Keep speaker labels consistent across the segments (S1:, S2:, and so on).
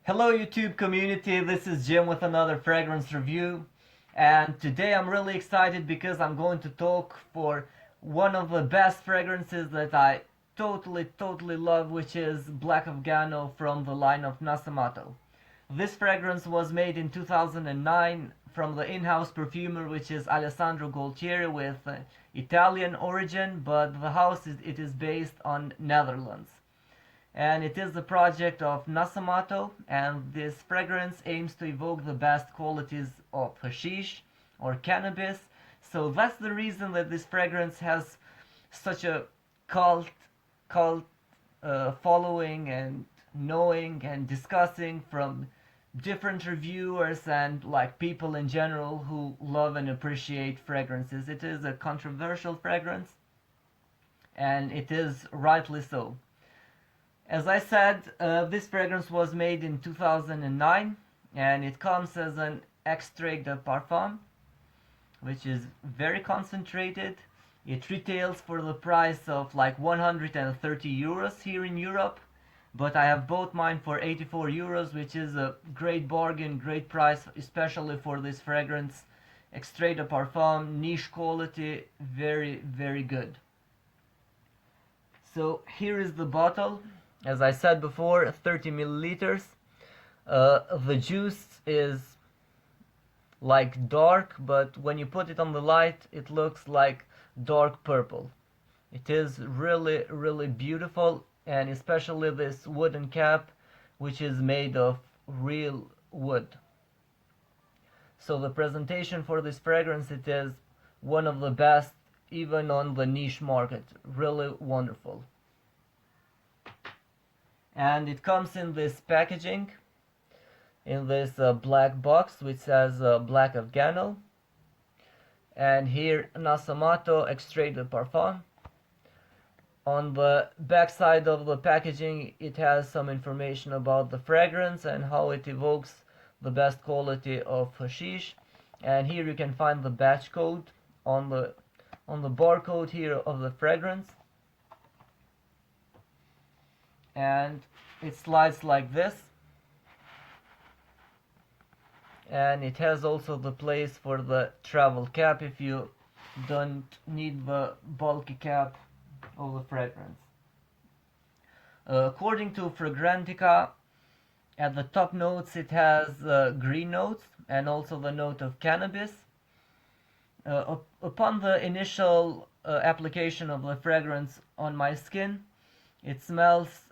S1: Hello YouTube community, this is Jim with another fragrance review, and today I'm really excited because I'm going to talk for one of the best fragrances that I totally love, which is Black Afgano from the line of Nasomatto. This fragrance was made in 2009 from the in-house perfumer, which is Alessandro Gualtieri, with Italian origin, but the house it is based on Netherlands, and it is the project of Nasomatto, and this fragrance aims to evoke the best qualities of hashish or cannabis. So that's the reason that this fragrance has such a cult following and knowing and discussing from different reviewers and like people in general who love and appreciate fragrances. It is a controversial fragrance, and it is rightly so. As I said, this fragrance was made in 2009, and it comes as an extrait de parfum, which is very concentrated. It retails for the price of like 130 euros here in Europe, but I have bought mine for 84 euros, which is a great bargain, great price, especially for this fragrance. Extrait de parfum, niche quality, very good. So here is the bottle. As I said before, 30 milliliters. The juice is like dark, but when you put it on the light, it looks like dark purple. It is really beautiful, and especially this wooden cap, which is made of real wood. So the presentation for this fragrance, it is one of the best even on the niche market. Really wonderful. And it comes in this packaging, in this black box which says Black Afgano, and here Nasomatto Extrait de Parfum. On the back side of the packaging it has some information about the fragrance and how it evokes the best quality of hashish, and here you can find the batch code on the barcode here of the fragrance, and it slides like this, and it has also the place for the travel cap if you don't need the bulky cap of the fragrance. According to Fragrantica, at the top notes it has green notes and also the note of cannabis. Upon the initial application of the fragrance on my skin, it smells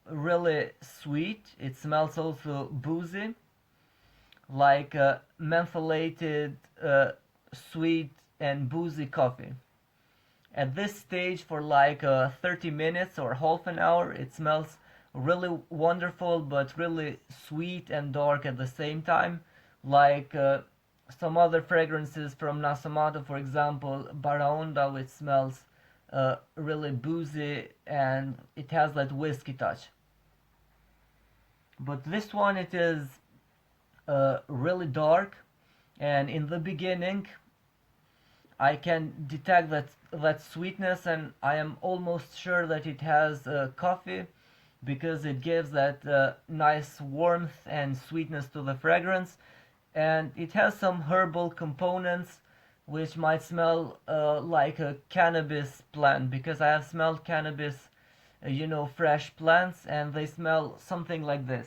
S1: really sweet. It smells also boozy, like mentholated sweet and boozy coffee. At this stage, for like 30 minutes or half an hour, it smells really wonderful, but really sweet and dark at the same time, like some other fragrances from Nasomatto, for example Baraonda, which smells really boozy and it has that whiskey touch. But this one, it is really dark, and in the beginning I can detect that sweetness, and I am almost sure that it has coffee, because it gives that nice warmth and sweetness to the fragrance, and it has some herbal components which might smell like a cannabis plant, because I have smelled cannabis, fresh plants, and they smell something like this,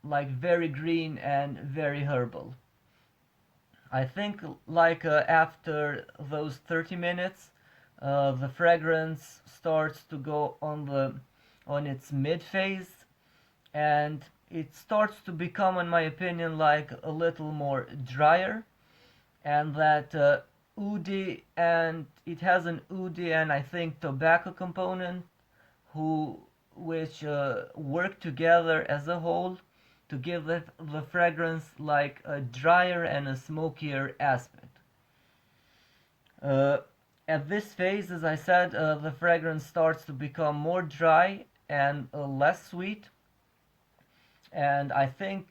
S1: like very green and very herbal. I think like after those 30 minutes, the fragrance starts to go on its mid phase, and it starts to become, in my opinion, like a little more drier, and that oudi, and it has an oudi and I think tobacco component, who which work together as a whole to give the fragrance like a drier and a smokier aspect. Uh, at this phase, as I said, the fragrance starts to become more dry and less sweet, and I think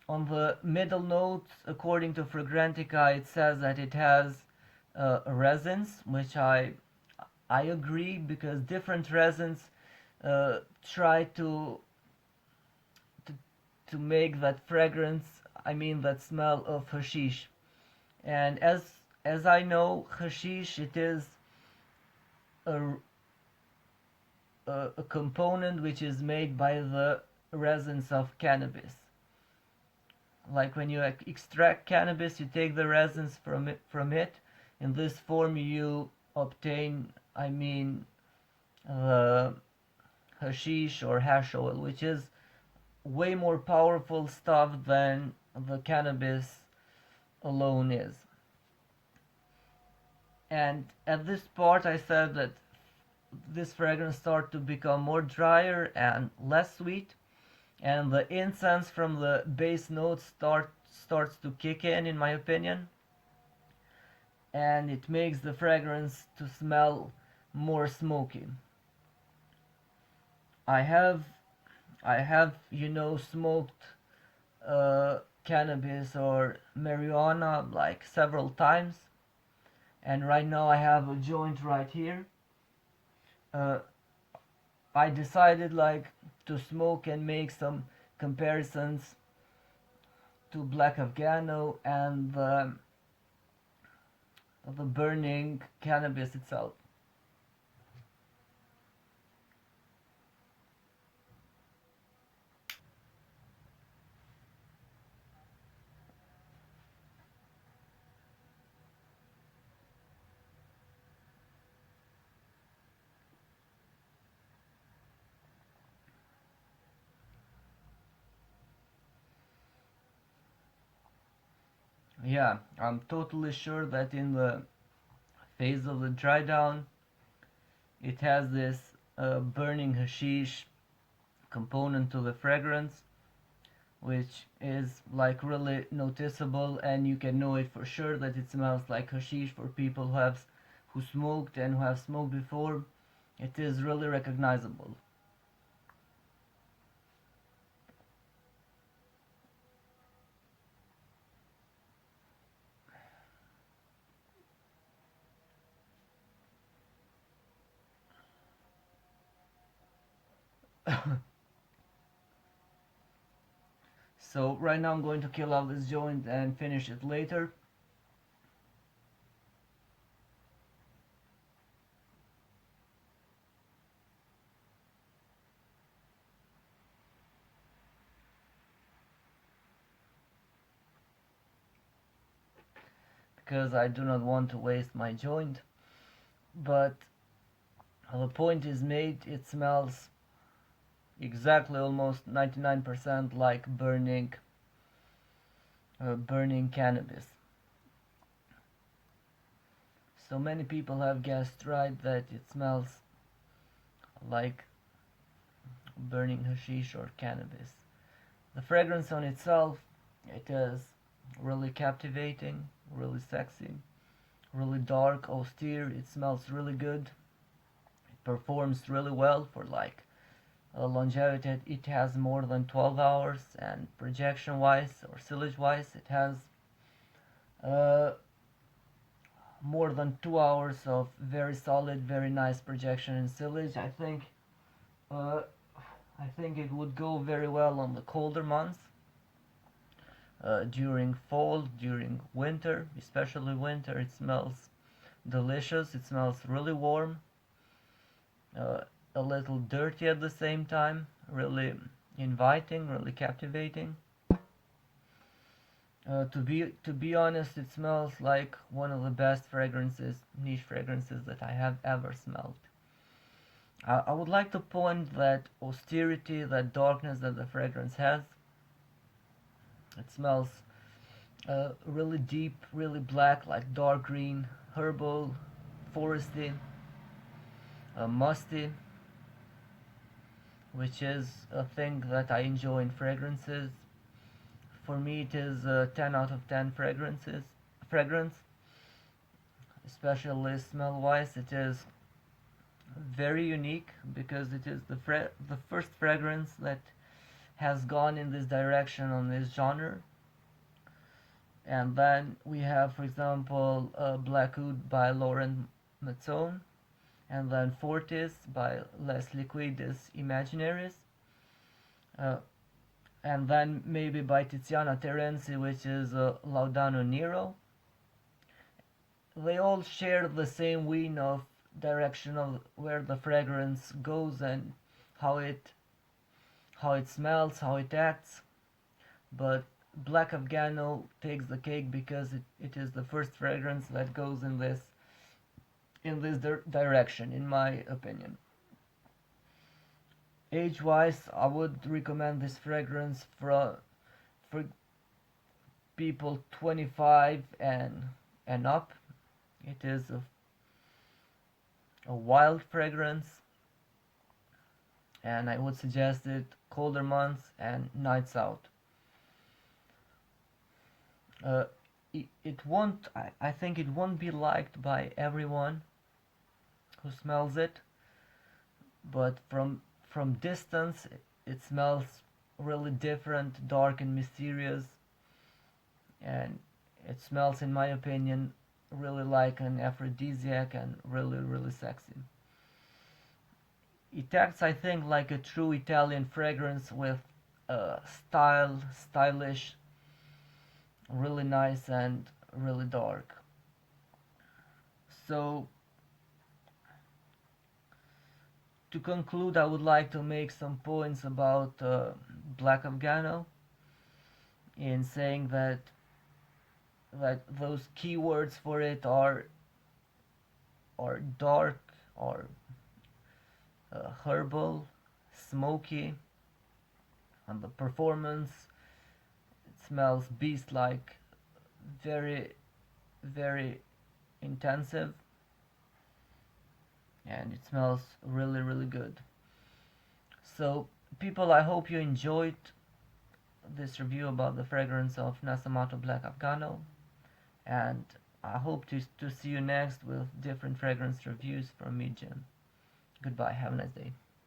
S1: on the middle note, according to Fragrantica, it says that it has resins, which I agree, because different resins try to make that fragrance, I mean that smell of hashish. And as I know, hashish, it is a, a component which is made by the resins of cannabis. Like when you extract cannabis, you take the resins from it. In this form, you obtain, I mean, the hashish or hash oil, which is way more powerful stuff than the cannabis alone is. And at this part, I said that this fragrance starts to become more drier and less sweet, and the incense from the base notes starts to kick in my opinion, and it makes the fragrance to smell more smoky. I have smoked cannabis or marijuana like several times, and right now I have a joint right here. Uh, I decided like to smoke and make some comparisons to Black Afgano and the burning cannabis itself. Yeah, I'm totally sure that in the phase of the dry down, it has this burning hashish component to the fragrance, which is like really noticeable, and you can know it for sure that it smells like hashish for people who smoked and who have smoked before. It is really recognizable. So right now I'm going to kill off this joint and finish it later, because I do not want to waste my joint. But the point is made, it smells exactly almost 99% like burning cannabis. So many people have guessed right that it smells like burning hashish or cannabis. The fragrance on itself, it is really captivating, really sexy, really dark, austere. It smells really good. It performs really well for like longevity. It has more than 12 hours, and projection wise or sillage wise, it has uh, more than 2 hours of very solid, very nice projection and sillage. Uh, I think it would go very well on the colder months, during fall, during winter, especially winter. It smells delicious. It smells really warm, uh, a little dirty at the same time, really inviting, really captivating. To be honest, it smells like one of the best fragrances, niche fragrances that I have ever smelled. I would like to point that austerity, that darkness that the fragrance has. It smells really deep, really black, like dark green, herbal, foresty, musty, which is a thing that I enjoy in fragrances. For me, it is a 10 out of 10 fragrance, especially smell-wise. It is very unique because it is the first fragrance that has gone in this direction on this genre. And then we have, for example, Black Oud by Laurent Mazzone, and then Fortis by Les Liquides Imaginaries. Uh, and then maybe by Tiziana Terenzi, which is Laudano Nero. They all share the same vein of direction of where the fragrance goes and how it how it smells, how it acts. But Black Afgano takes the cake because it is the first fragrance that goes in this direction, in my opinion. Age wise, I would recommend this fragrance for people 25 and up. It is a wild fragrance, and I would suggest it colder months and nights out. Uh, it won't. I think it won't be liked by everyone who smells it, but from distance, it smells really different, dark and mysterious, and it smells, in my opinion, really like an aphrodisiac and really sexy. It acts, I think, like a true Italian fragrance with stylish, really nice and really dark. So to conclude, I would like to make some points about Black Afgano in saying that those keywords for it are dark or herbal, smoky, and the performance, it smells beast-like, very very intensive, and it smells really good. So people, I hope you enjoyed this review about the fragrance of Nasomatto Black Afgano, and I hope to see you next with different fragrance reviews from me, Jim. Goodbye, have a nice day.